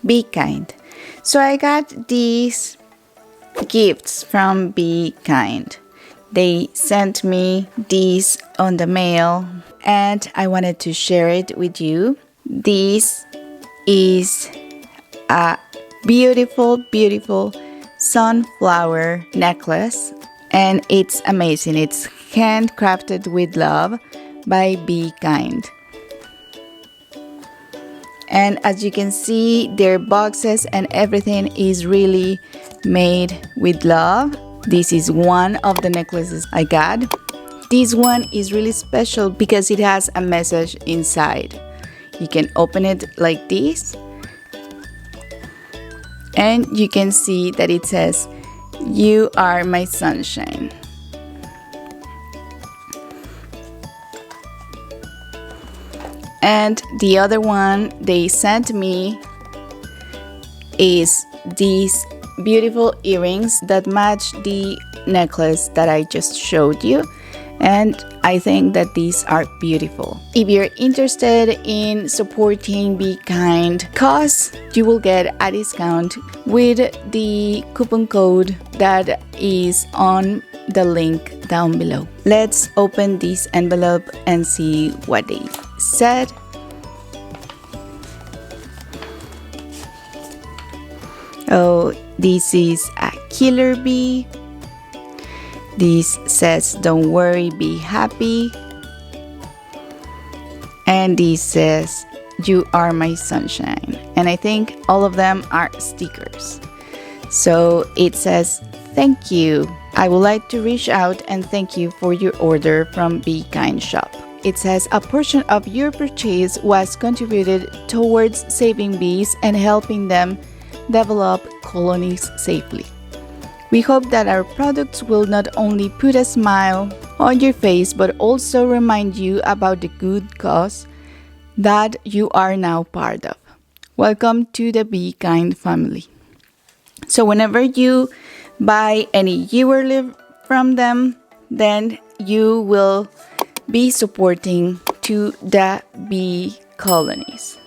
Be kind. So I got these gifts from Be Kind. They sent me these on the mail and I wanted to share it with you. This is a beautiful, beautiful sunflower necklace and it's amazing. It's handcrafted with love by Be Kind. And as you can see, their boxes and everything is really made with love. This is one of the necklaces I got. This one is really special because it has a message inside. You can open it like this. And you can see that it says, "You are my sunshine." And the other one they sent me is these beautiful earrings that match the necklace that I just showed you. And I think that these are beautiful. If you're interested in supporting Be Kind cause, you will get a discount with the coupon code that is on the link down below. Let's open this envelope and see what they said. Oh, this is a killer bee. This says, "Don't worry, be happy." And this says, "You are my sunshine." And I think all of them are stickers. So it says, "Thank you. I would like to reach out and thank you for your order from Be Kind Shop." It says, "A portion of your purchase was contributed towards saving bees and helping them develop colonies safely. We hope that our products will not only put a smile on your face, but also remind you about the good cause that you are now part of. Welcome to the Be Kind family." So whenever you buy any jewerly from them, then you will be supporting to the bee colonies.